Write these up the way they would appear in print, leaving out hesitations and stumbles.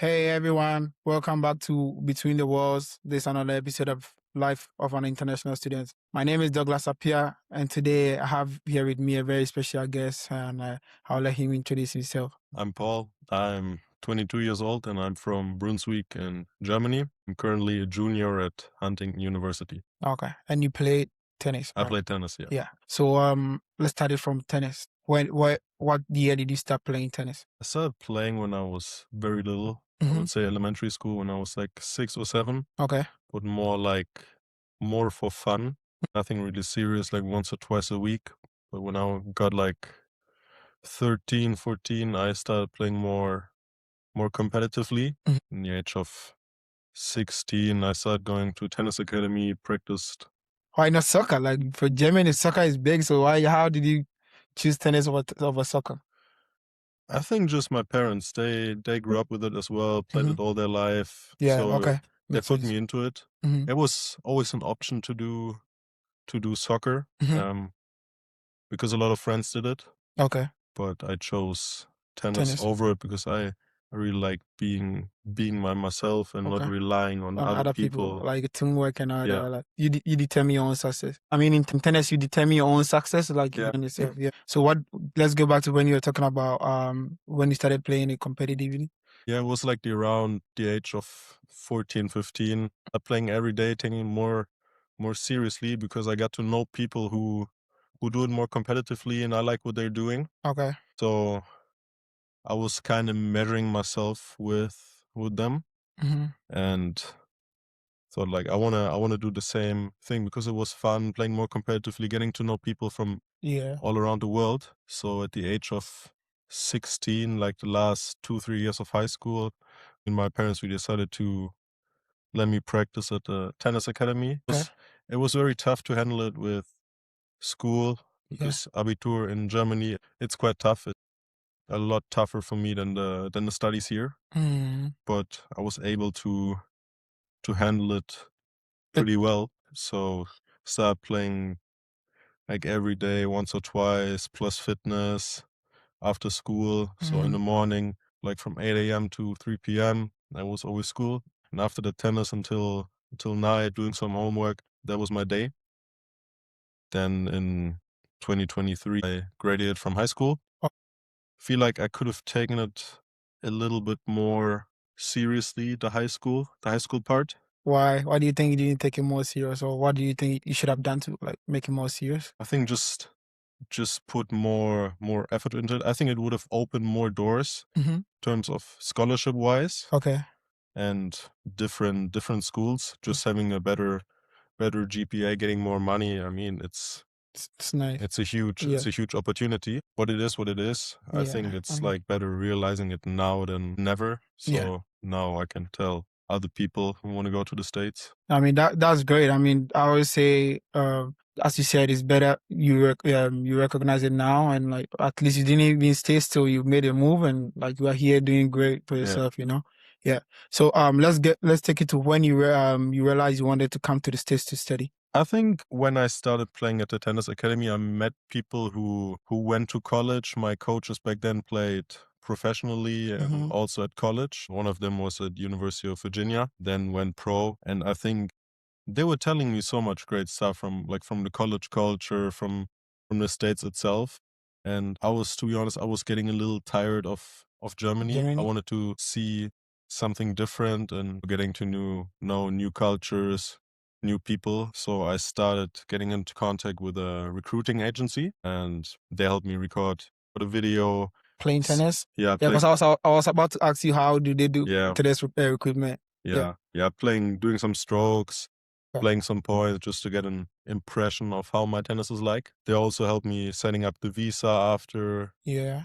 Hey everyone, welcome back to Between the Walls. This is another episode of Life of an International Student. My name is Douglas Apia, and today I have here with me a very special guest, and I'll let him introduce himself. I'm Paul. I'm 22 years old and I'm from Brunswick in Germany. I'm currently a junior at Huntington University. Okay, and you played tennis, I right? play tennis, yeah. Yeah. So let's start it from tennis. What year did you start playing tennis? I started playing when I was very little. I Mhm. would say elementary school when I was like 6 or 7, Okay. but more for fun. Nothing really serious, like once or twice a week. But when I got like 13, 14, I started playing more competitively. Mhm. In the age of 16, I started going to tennis academy, practiced. Why not soccer? Like for Germany, soccer is big. So how did you choose tennis over soccer? I think just my parents, they grew up with it as well, played Mhm. it all their life. Yeah. So Okay. they Makes put sense. me into it. Mhm. It was always an option to do soccer, Mhm. because a lot of friends did it, Okay. but I chose tennis Tennis. over it because I really like being myself and not Okay. relying on On other other people, people. like teamwork and all Yeah. that. Like you determine your own success. I mean, in tennis, you determine your own success, like you Yeah. and yourself. Yeah. So let's go back to when you were talking about when you started playing it competitively. Yeah, it was like around the age of 14, 15. Playing every day, taking it more seriously because I got to know people who do it more competitively and I like what they're doing. Okay. So I was kind of measuring myself with them Mm-hmm. and thought like I wanna do the same thing because it was fun playing more competitively, getting to know people from Yeah. all around the world. So at the age of 16, like the last 2, 3 years of high school, and my parents we decided to let me practice at the tennis academy. Okay. It was very tough to handle it with school Yeah. because Abitur in Germany, it's quite tough. It's a lot tougher for me than the studies here. Mm. But I was able to handle it It, pretty well. So start playing like every day, once or twice, plus fitness after school. So in the morning, like from 8 a.m. to 3 p.m., I was always school. And after the tennis until night, doing some homework, that was my day. Then in 2023, I graduated from high school. oh, Feel like I could have taken it a little bit more seriously, the high school part. why do you think you didn't take it more serious, or what do you think you should have done to like make it more serious? I think just put more effort into it. I think it would have opened more doors Mm-hmm. in terms of scholarship wise Okay. and different schools. Just having a better GPA, getting more money. I mean, It's nice. it's a huge Yeah. opportunity. But it is what it is. I Yeah. think it's like better realizing it now than never. Yeah. So now I can tell other people who want to go to the States. I mean that's great. I mean, I always say, as you said, it's better you recognize it now, and like at least you didn't even stay still. You made a move, and like you are here doing great for Yeah. yourself. Yeah. So let's take it to when you realized you wanted to come to the States to study. I think when I started playing at the tennis academy, I met people who went to college. My coaches back then played professionally and also at college. One of them was at University of Virginia, then went pro. And I think they were telling me so much great stuff from the college culture, from the States itself. And I was, to be honest, I was getting a little tired of Germany. I Germany. wanted to see something different and getting to know new cultures, new people. So I started getting into contact with a recruiting agency and they helped me record a video. Playing tennis. Yeah, Yeah, because I was about to ask you how do they do yeah, today's recruitment. Yeah. doing some strokes, Okay. playing some points just to get an impression of how my tennis is like. They also helped me setting up the visa after. Yeah.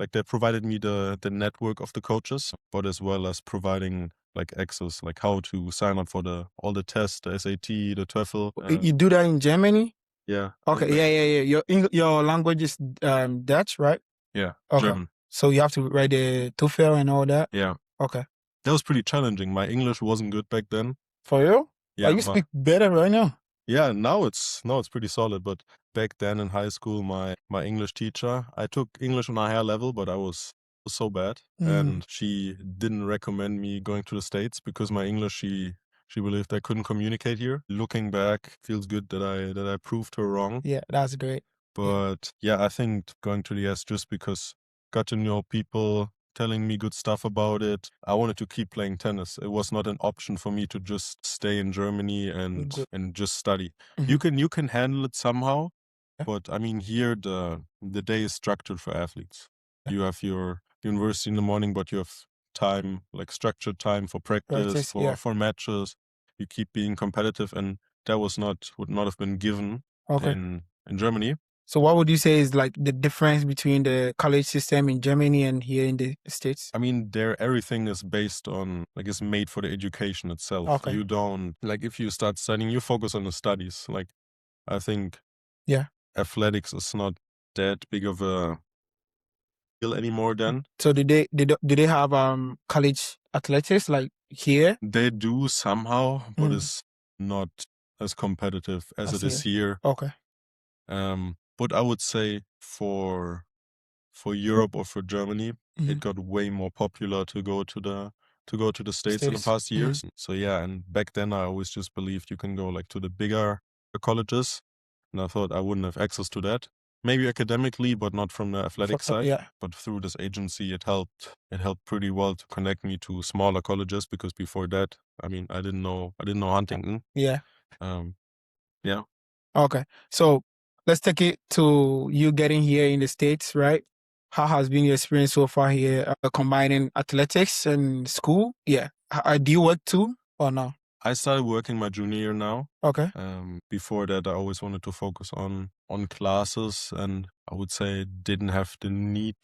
Like they provided me the network of the coaches, but as well as providing like access, like how to sign up for all the tests, the SAT, the TOEFL. You do that in Germany? Yeah. Okay, yeah. Your language is Dutch, right? Yeah. Okay. German. So you have to write the TOEFL and all that? Yeah. Okay. That was pretty challenging. My English wasn't good back then. For you? Yeah. You speak better right now. Yeah, now it's pretty solid, but back then in high school, my English teacher, I took English on a higher level, but I was was so bad, and she didn't recommend me going to the States because my English, she believed I couldn't communicate here. Looking back, feels good that I proved her wrong. Yeah, that's great. But yeah, I think going to the US just because got to know people telling me good stuff about it. I wanted to keep playing tennis. It was not an option for me to just stay in Germany Good. and just study. Mhm. You can handle it somehow, Yeah. but I mean here the day is structured for athletes. You have your university in the morning, but you have time, like structured time for practice, Practice. Yeah. for matches. You keep being competitive, and that would not have been given Okay. in Germany. So what would you say is like the difference between the college system in Germany and here in the States? I mean, there everything is based on, like, it's made for the education itself. Okay. You don't, like, if you start studying, you focus on the studies. Like, I think Yeah. athletics is not that big of a deal anymore then. So do they have college athletics like here? They do somehow, but Mm. it's not as competitive as I it see is it. here. Okay. But I would say for Europe or for Germany, it Mhm. got way more popular to go to the States in the States. past years. So yeah, and back then I always just believed you can go like to the bigger colleges, and I thought I wouldn't have access to that. Maybe academically, but not from the athletic side. Yeah. But through this agency, it helped. It helped pretty well to connect me to smaller colleges because before that, I mean, I didn't know Huntington. Yeah. Um, yeah. Okay. So let's take it to you getting here in the States, right? How has been your experience so far here, combining athletics and school? Yeah. Do you work too or no? I started working my junior year now. Okay. Before that, I always wanted to focus on classes, and I would say didn't have the need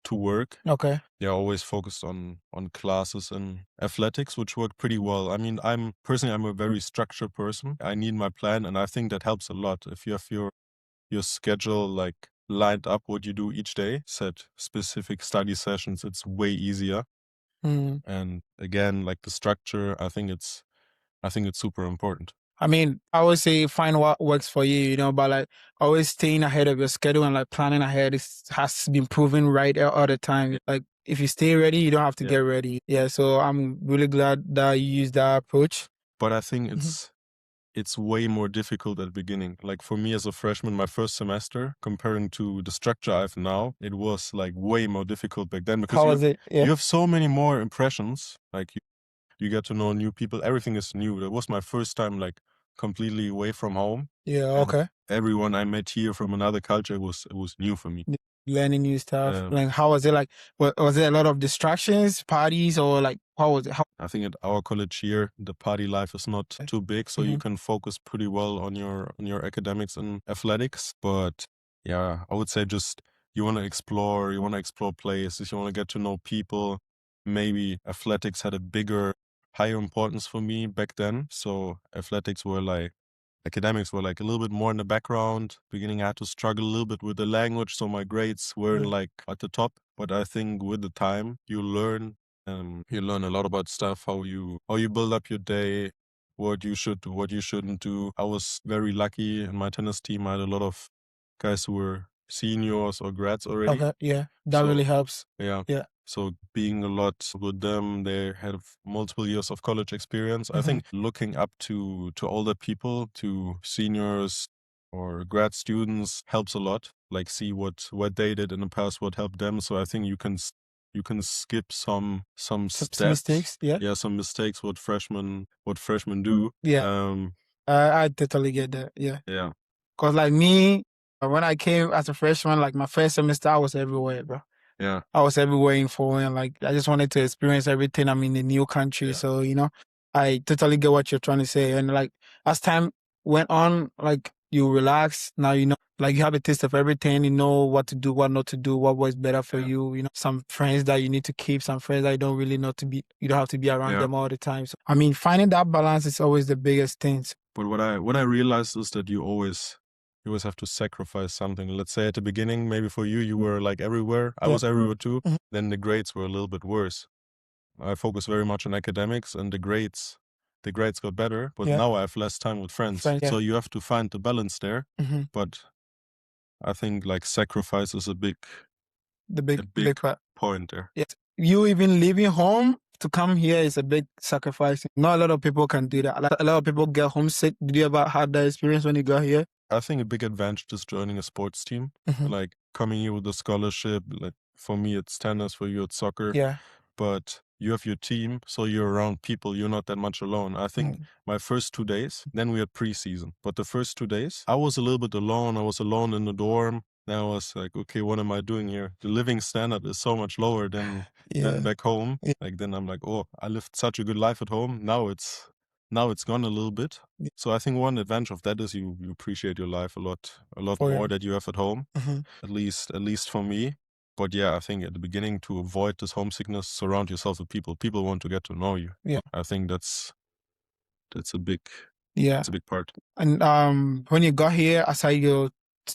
to work. Okay. Yeah, always focused on classes and athletics, which worked pretty well. I mean, I'm a very structured person. I need my plan, and I think that helps a lot. If you have your schedule like lined up, what you do each day, set specific study sessions, it's way easier. Mm. And again, like the structure, I think it's super important. I mean, I always say find what works for you, but like always staying ahead of your schedule and like planning ahead has been proven right all the time. Like if you stay ready, you don't have to get ready. Yeah. So I'm really glad that you used that approach. But I think it's way more difficult at the beginning. Like for me as a freshman, my first semester, comparing to the structure I have now, it was like way more difficult back then because How was it? you Yeah. have so many more impressions. Like you get to know new people. Everything is new. That was my first time like completely away from home. Yeah. And Okay. everyone I met here from another culture, it was new for me. Learning new stuff. Like, how was it? Like, was there a lot of distractions, parties, or like, how was it? I think at our college here, the party life is not too big, so you can focus pretty well on your academics and athletics. But yeah, I would say just you want to explore places, you want to get to know people. Maybe athletics had a higher importance for me back then. So academics were like a little bit more in the background. Beginning, I had to struggle a little bit with the language, so my grades weren't like at the top. But I think with the time, you learn a lot about stuff, how you build up your day, what you should do, what you shouldn't do. I was very lucky in my tennis team. I had a lot of guys who were seniors or grads already. Okay. Yeah. That really So helps. yeah. Yeah. So being a lot with them, they had multiple years of college experience. I think looking up to older people, to seniors or grad students helps a lot. Like see what they did in the past, what helped them. So I think you can skip some steps. Mistakes. Yeah. Yeah, some mistakes what freshmen do. Yeah. I totally get that. Yeah. Yeah. Cause like me, when I came as a freshman, like my first semester, I was everywhere, bro. Yeah. I was everywhere in foreign. Like I just wanted to experience everything. I'm in a new country, so I totally get what you're trying to say. And like as time went on, like you relax. Now like you have a taste of everything. You know what to do, what not to do, what was better for you. Some friends that you need to keep, some friends that you don't really know to be. You don't have to be around them all the time. So I mean, finding that balance is always the biggest thing. But what I realized is that you always have to sacrifice something. Let's say at the beginning, maybe for you, you were like everywhere. I was everywhere too. Then the grades were a little bit worse. I focused very much on academics, and the grades got better. But now I have less time with friends. So you have to find the balance there. But I think like sacrifice is a big The big part. point there. Yes. You even leaving home to come here is a big sacrifice. Not a lot of people can do that. A lot of people get homesick. Did you ever have that experience when you got here? I think a big advantage is joining a sports team. Mhm. Like coming here with a scholarship, like for me it's tennis, for you it's soccer. Yeah. But you have your team, so you're around people, you're not that much alone. I think my first 2 days, then we had preseason. But the first 2 days, I was a little bit alone. I was alone in the dorm. Then I was like, okay, what am I doing here? The living standard is so much lower than back home. Yeah. Like then I'm like, oh, I lived such a good life at home. Now it's gone a little bit. Yeah. So I think one advantage of that is you appreciate your life a lot more that you have at home. At least for me. But yeah, I think at the beginning, to avoid this homesickness, surround yourself with people. People want to get to know you. Yeah. I think that's a big Yeah. that's a big part. And when you got here, aside your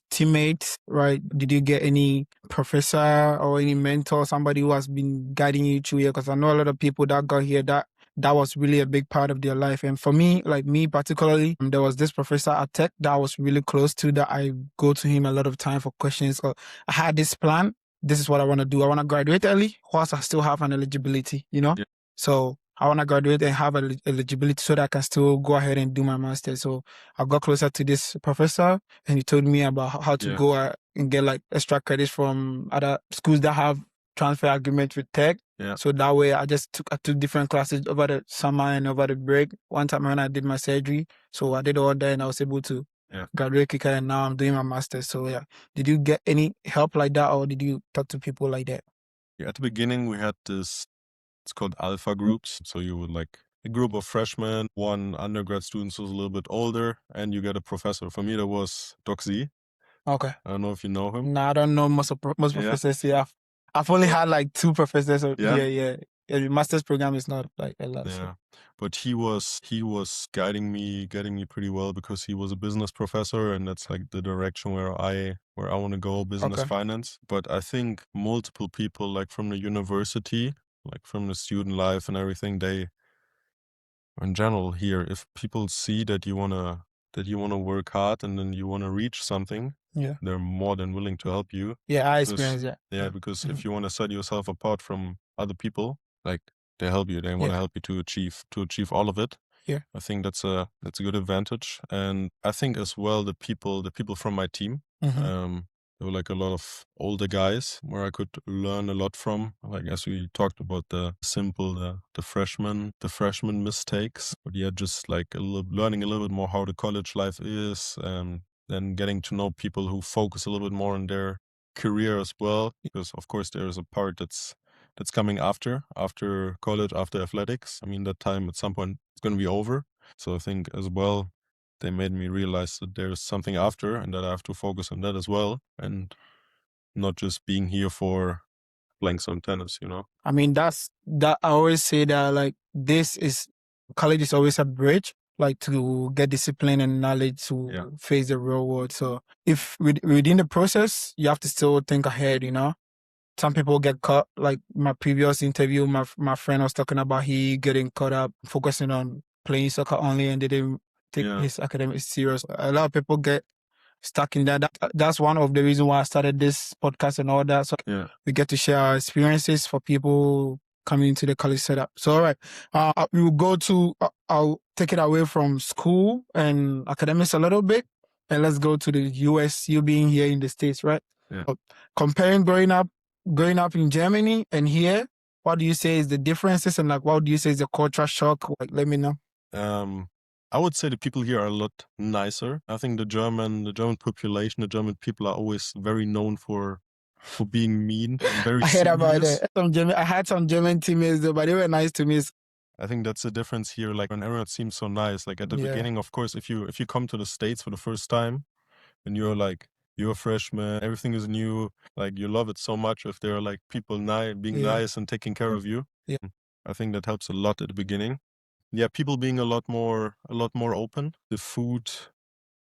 teammates, right? Did you get any professor or any mentor, somebody who has been guiding you through here? Because I know a lot of people that got here that was really a big part of their life. And for me, like me particularly, there was this professor at Tech that I was really close to, that I go to him a lot of time for questions. I had this plan. This is what I want to do. I want to graduate early whilst I still have an eligibility, Yeah. So I want to graduate and have eligibility so that I can still go ahead and do my master's. So I got closer to this professor and he told me about how to go and get like extra credits from other schools that have transfer agreement with Tech. Yeah. So that way I took different classes over the summer and over the break. One time when I did my surgery, so I did all that and I was able to graduate quicker, and now I'm doing my master's. So yeah. Did you get any help like that, or did you talk to people like that? Yeah, at the beginning we had this, it's called alpha groups. So you would like a group of freshmen, one undergrad student who's a little bit older, and you get a professor. For me, that was Doc Z. Okay. I don't know if you know him. No, I don't know most professors here. I've only had like 2 professors. Yeah. The master's program is not like a lot. Yeah. So. But he was guiding me pretty well, because he was a business professor, and that's like the direction where I want to go, business finance. But I think multiple people, like from the university, like from the student life and everything, they, in general here, if people see that you wanna work hard and then you wanna reach something, they're more than willing to help you. Yeah, I experienced that. Yeah, because if you want to set yourself apart from other people, like they help you. They want to help you to achieve all of it. Yeah. I think that's a good advantage. And I think as well the people from my team, there were like a lot of older guys where I could learn a lot from. Like, as we talked about, the freshman mistakes. But yeah, just like learning a little bit more how the college life is, and then getting to know people who focus a little bit more on their career as well, because of course there is a part that's coming after college, after athletics. I mean, that time at some point it's going to be over. So I think as well, they made me realize that there's something after, and that I have to focus on that as well, and not just being here for playing some tennis, I mean, that I always say that, like, college is always a bridge, like, to get discipline and knowledge to face the real world. So if within the process, you have to still think ahead, Some people get caught, like my previous interview, my friend was talking about he getting caught up focusing on playing soccer only, and they didn't take his academics serious. A lot of people get stuck in that. That's one of the reasons why I started this podcast and all that. So we get to share our experiences for people coming into the college setup. So, all right, we will go to, I'll take it away from school and academics a little bit, and let's go to the US, you being here in the States, right? Yeah. Comparing growing up in Germany and here, what do you say is the differences, and like what do you say is the culture shock? Like, let me know. I would say the people here are a lot nicer. I think the German population, the German people are always very known for being mean and very I heard about serious. that. I had some German teammates though, but they were nice to me. I think that's the difference here. Like, when everyone seems so nice, like at the beginning, of course, if you come to the States for the first time and you're a freshman, everything is new, like you love it so much if there are like people being nice and taking care of you. Yeah. I think that helps a lot at the beginning. Yeah, people being a lot more open. The food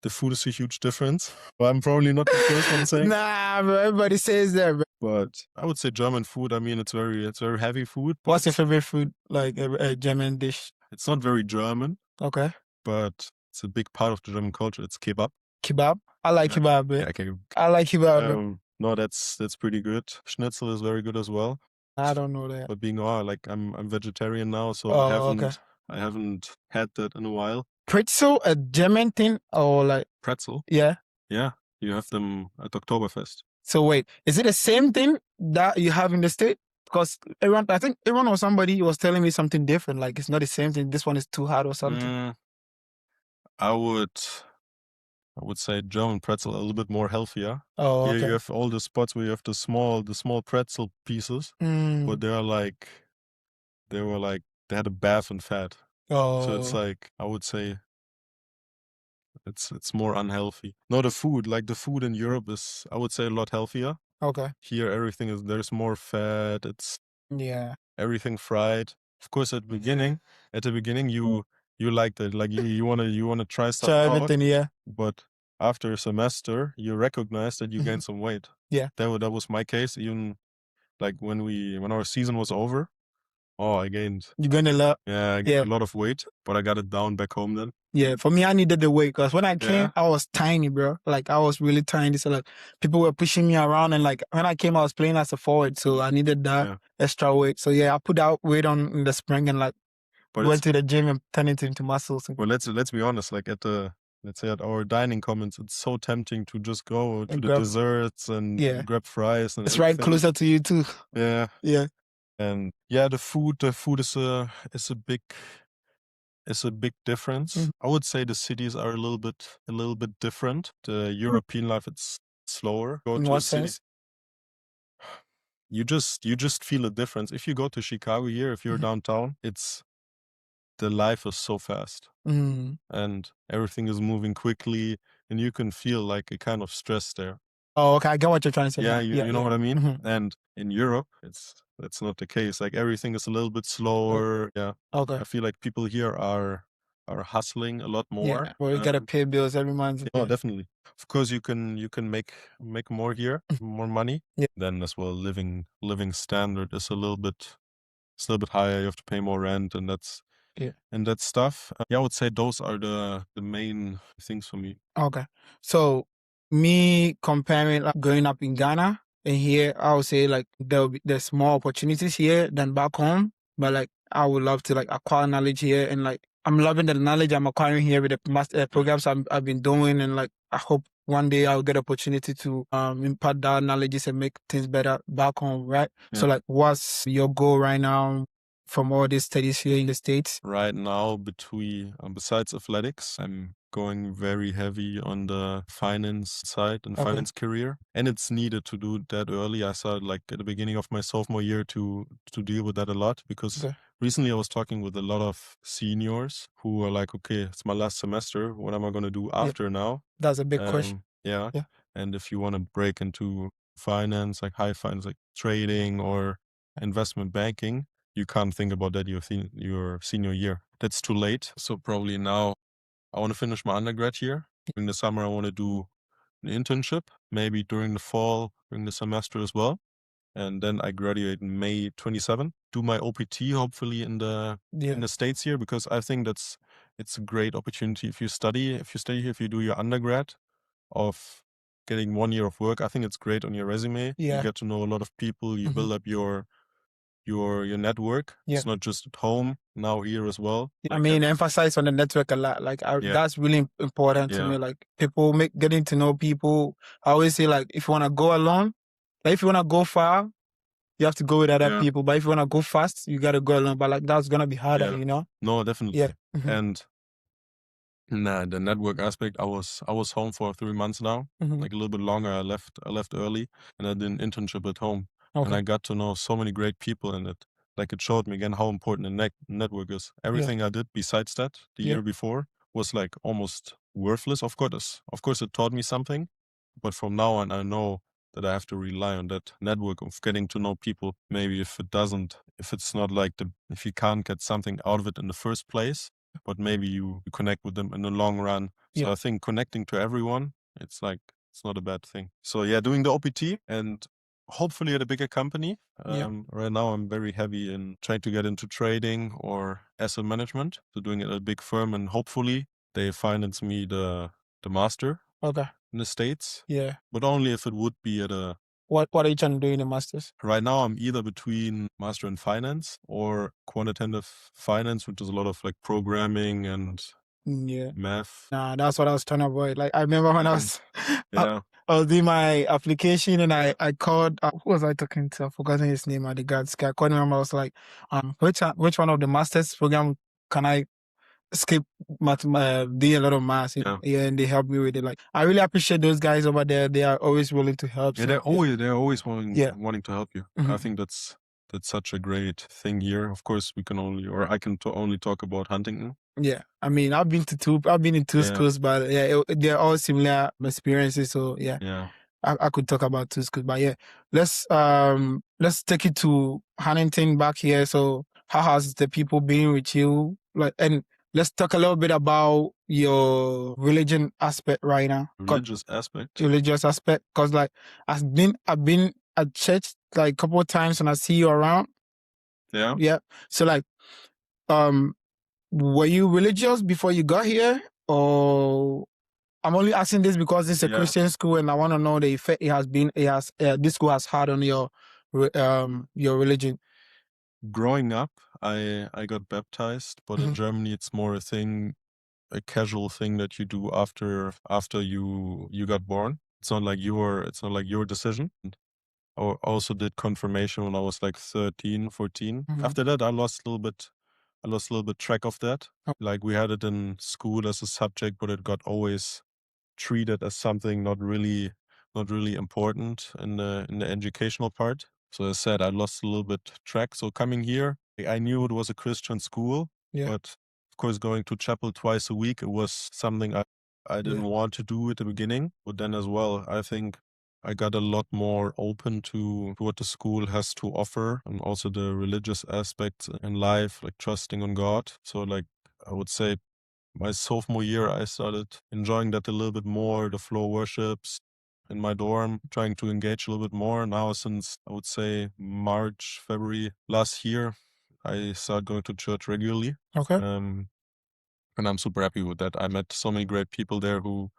is a huge difference. But I'm probably not the first one saying. Nah, bro, everybody says that, bro. But I would say German food, I mean, it's very heavy food. What's your favorite food, like a German dish? It's not very German. Okay. But it's a big part of the German culture. It's kebab. Kebab? I like kebab, bro. Yeah, okay. I like kebab, bro. No, that's pretty good. Schnitzel is very good as well. I don't know that. But being like I'm vegetarian now, so Oh, okay. I haven't had that in a while. Pretzel, a German thing, or like Pretzel? yeah. Yeah, you have them at Oktoberfest. So wait, is it the same thing that you have in the state? Because I think everyone or somebody was telling me something different. Like it's not the same thing. This one is too hard or something. I would say German pretzel a little bit more healthier. Oh, Here okay. you have all the spots where you have the small pretzel pieces, but they had a bath in fat. So it's Oh, like I would say it's more unhealthy. No, the food in Europe is, I would say, a lot healthier. okay. Here there's more fat. It's Yeah. everything fried. Of course, at the beginning you like that, like you wanna try stuff Try out, everything, yeah. but after a semester you recognize that you gain some weight. Yeah. That was my case. Even like when our season was over, oh, I gained You're gonna love. I gained a lot of weight, but I got it down back home then. Yeah, for me, I needed the weight because when I came, Yeah. I was tiny, bro. Like I was really tiny. So like people were pushing me around, and like when I came, I was playing as a forward, so I needed that extra weight. So yeah, I put that weight on in the spring and like went to the gym and turned it into muscles. Well, let's be honest. Like let's say at our dining commons, it's so tempting to just go to the grab- desserts and grab fries and It's right everything. closer to you too. Yeah. Yeah. And yeah, the food is a big difference. I would say the cities are a little bit different. The European life, it's slower. Go In to a what city, sense? you just feel a difference. If you go to Chicago here, if you're downtown, the life is so fast and everything is moving quickly, and you can feel like a kind of stress there. Oh, okay. I get what you're trying to say. Yeah, now. you know what I mean? And in Europe, that's not the case. Like everything is a little bit slower. Yeah. Okay. I feel like people here are hustling a lot more. Yeah. Well, you gotta pay bills every month. Oh, definitely. Of course, you can make more here, more money. Yeah. Then as well, living standard is a little bit higher. You have to pay more rent, and that stuff. Yeah, I would say those are the main things for me. Okay. So me comparing like growing up in Ghana and here, I would say like there's more opportunities here than back home. But like I would love to like acquire knowledge here and like I'm loving the knowledge I'm acquiring here with the master programs I've been doing, and like I hope one day I'll get opportunity to impart that knowledge and make things better back home, right? So like what's your goal right now from all these studies here in the States? Right now, besides athletics, I'm going very heavy on the finance side and finance career, and it's needed to do that early. I started like at the beginning of my sophomore year to deal with that a lot because recently I was talking with a lot of seniors who were like, okay, it's my last semester. What am I going to do after now? That's a big question. Yeah. And if you want to break into finance, like high finance, like trading or investment banking, you can't think about that your senior year. That's too late. So probably now I want to finish my undergrad here. During the summer, I want to do an internship, maybe during the fall, during the semester as well. And then I graduate in May 27. Do my OPT hopefully in the States here, because I think it's a great opportunity if you study here, if you do your undergrad, of getting 1 year of work. I think it's great on your resume. You get to know a lot of people. You build up your network. It's not just at home, now here as well. I mean, emphasize on the network a lot. Like that's really important to me. Like people getting to know people. I always say like if you want to go alone, like if you want to go far, you have to go with other people. But if you want to go fast, you got to go alone. But like that's gonna be harder, you know? No, definitely. Yeah. And the network aspect, I was home for 3 months now, like a little bit longer. I left early, and I did an internship at home, and I got to know so many great people, and it showed me again how important the network is. Everything I did besides that the year before was like almost worthless. Of course, it taught me something, but from now on, I know that I have to rely on that network of getting to know people. Maybe if it's not like if you can't get something out of it in the first place, but maybe you connect with them in the long run. So I think connecting to everyone, it's not a bad thing. So yeah, doing the OPT and hopefully at a bigger company. Right now I'm very heavy in trying to get into trading or asset management. So doing it at a big firm, and hopefully they finance me the master in the States. But only if it would be at a What are you trying to do in the masters? Right now, I'm either between master in finance or quantitative finance, which is a lot of like programming and Yeah. math. Nah, that's what I was trying to avoid. Like, I remember when I was, Yeah. I was doing my application and I called, who was I talking to? I've forgotten his name at the guards. I called him. I was like, which one of the masters program can I skip doing a lot of maths? Yeah. Yeah, and they helped me with it. Like, I really appreciate those guys over there. They are always willing to help. Yeah, So, they're always wanting Yeah. wanting to help you. Mhm. I think that's such a great thing here. Of course, we can only, or I can only talk about Huntington. Yeah, I mean, I've been in two Yeah. schools, but yeah, they're all similar experiences. So yeah, Yeah. I could talk about two schools, but yeah, let's take it to Huntington back here. So how has the people been with you? Like, and let's talk a little bit about your religion aspect right now. Religious aspect. Religious aspect, because like I've been at church like a couple of times and I see you around. Yeah. Yeah. So like, were you religious before you got here, or I'm only asking this because it's a Yeah. Christian school and I want to know the effect this school has had on your religion. Growing up, I got baptized, but in Mhm. Germany, it's more a casual thing that you do after you got born. It's not like your decision. I also did confirmation when I was like 13, 14. Mhm. After that, I lost a little bit track of that. Oh. Like we had it in school as a subject, but it got always treated as something not really important in the educational part. So as I said, I lost a little bit track. So coming here, I knew it was a Christian school, Yeah. but of course going to chapel twice a week, it was something I didn't want to do at the beginning. But then as well, I think I got a lot more open to what the school has to offer and also the religious aspects in life, like trusting on God. So like I would say my sophomore year, I started enjoying that a little bit more, the flow worships in my dorm, trying to engage a little bit more. Now, since I would say March, February last year, I started going to church regularly. Okay. And I'm super happy with that. I met so many great people there who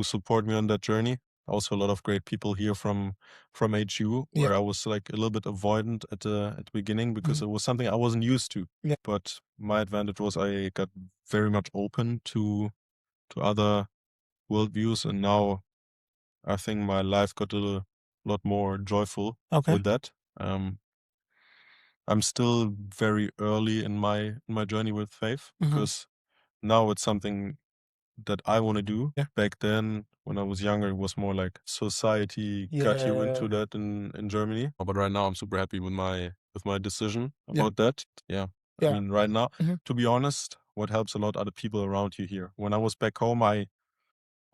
support me on that journey. Also, a lot of great people here from HU, where Yeah. I was like a little bit avoidant at the beginning because Mhm. it was something I wasn't used to. Yeah. But my advantage was I got very much open to other worldviews, and now I think my life got a lot more joyful Okay. with that. I'm still very early in my journey with faith Mhm. because now it's something that I want to do. Yeah. Back then, when I was younger, it was more like society got you into Yeah. that in Germany. But right now, I'm super happy with my decision Yeah. about that. Yeah. I Yeah. mean, right now, Mhm. to be honest, what helps a lot are the people around you here. When I was back home, I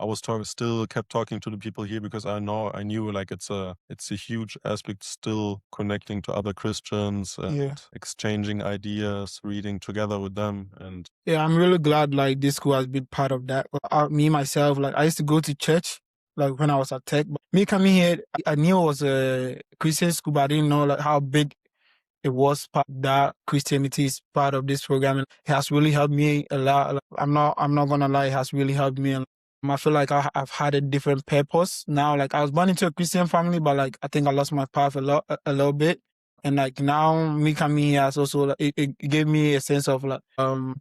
was still kept talking to the people here because I knew like it's a huge aspect still connecting to other Christians and Yeah. exchanging ideas, reading together with them, and Yeah, I'm really glad like this school has been part of that. Me myself, like I used to go to church like when I was at Tech. But me coming here, I knew it was a Christian school, but I didn't know like how big it was part that Christianity is part of this program. And it has really helped me a lot. Like, I'm not gonna lie, it has really helped me. I feel like I've had a different purpose now. Like I was born into a Christian family, but like I think I lost my path a little bit. And like now me coming here has also like, it gave me a sense of like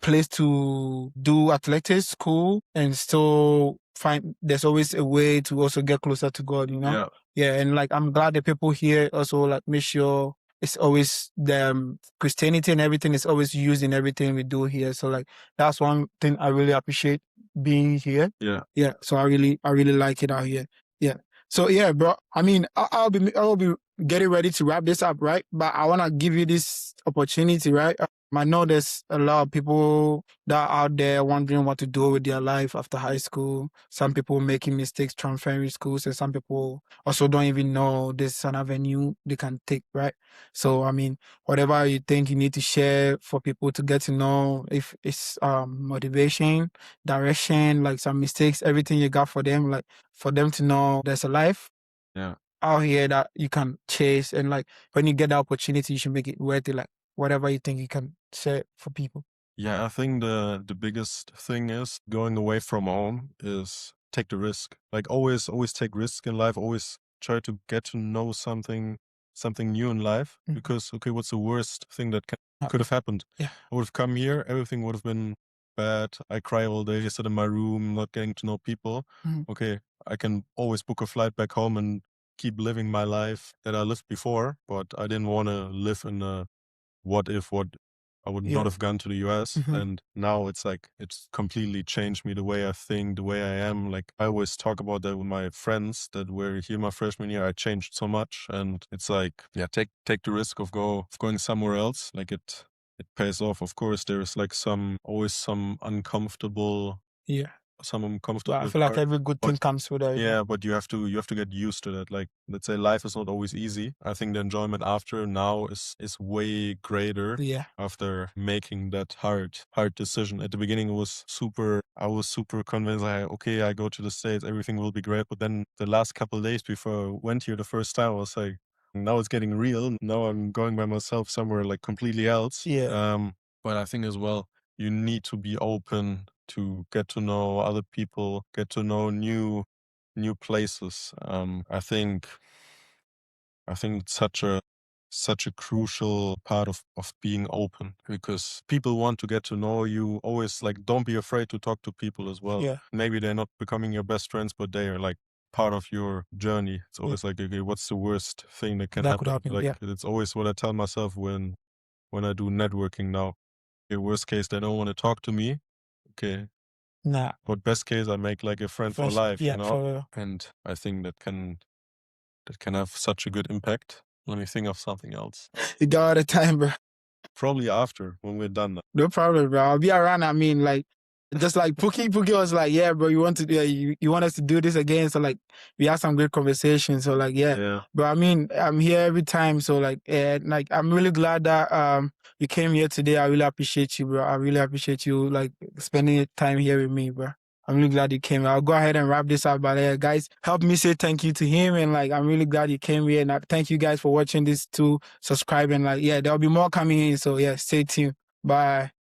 place to do athletics, school, and still find there's always a way to also get closer to God, you know? yeah. Yeah, and like I'm glad the people here also like make sure it's always the Christianity and everything is always used in everything we do here. So like that's one thing I really appreciate being here. Yeah. Yeah. So I really like it out here. Yeah. So yeah, bro. I mean, I'll be getting ready to wrap this up, right? But I wanna give you this opportunity, right? I know there's a lot of people that are out there wondering what to do with their life after high school. Some people making mistakes transferring schools, and some people also don't even know there's an avenue they can take, right? So I mean, whatever you think you need to share for people to get to know, if it's motivation, direction, like some mistakes, everything you got for them, like for them to know there's a life Yeah. out here that you can chase, and like when you get the opportunity, you should make it worth it. Like whatever you think you can share for people. Yeah, I think the biggest thing is going away from home is take the risk. Like always take risk in life. Always try to get to know something new in life. Because okay, what's the worst thing that could have happened? Yeah. I would have come here, everything would have been bad. I cry all day, sit in my room, not getting to know people. Okay, I can always book a flight back home and keep living my life that I lived before, but I didn't want to live in a what I would not have gone to the US. And now it's like, it's completely changed me, the way I think, the way I am. Like, I always talk about that with my friends that were here my freshman year. I changed so much, and it's like, yeah, take the risk of going somewhere else. Like, it pays off. Of course, there's like always some uncomfortable But I feel like every good thing comes with it. yeah, but you have to get used to that. Like, let's say life is not always easy. I think the enjoyment after now is way greater. Yeah. After making that hard decision. At the beginning, I was super convinced. Okay, I go to the States, everything will be great. But then the last couple of days before I went here the first time, I was like, now it's getting real. Now I'm going by myself somewhere like completely else. Yeah. But I think as well, you need to be open to get to know other people, get to know new places. I think it's such a crucial part of being open, because people want to get to know you. Always, like, don't be afraid to talk to people as well. Yeah. Maybe they're not becoming your best friends, but they are like part of your journey. It's always like, okay, what's the worst thing that can That could happen? happen, Like, yeah. it's always what I tell myself when I do networking now. Okay, worst case, they don't want to talk to me. Okay. Nah. But best case, I make like a friend for life, Yeah, you know? for real. And I think that can have such a good impact. Let me think of something else. You got all the time, bro. Probably after, when we're done. No problem, bro. I'll be around. I mean, like, just like Pookie was like, yeah, bro, you want us to do this again? So like, we had some great conversations. So like, yeah. But I mean, I'm here every time. So like, like, I'm really glad that you came here today. I really appreciate you, bro. I really appreciate you like spending time here with me, bro. I'm really glad you came. I'll go ahead and wrap this up, but guys, help me say thank you to him. And like, I'm really glad you came here. And thank you guys for watching this too. Subscribe and like, yeah, there'll be more coming in. So yeah, stay tuned. Bye.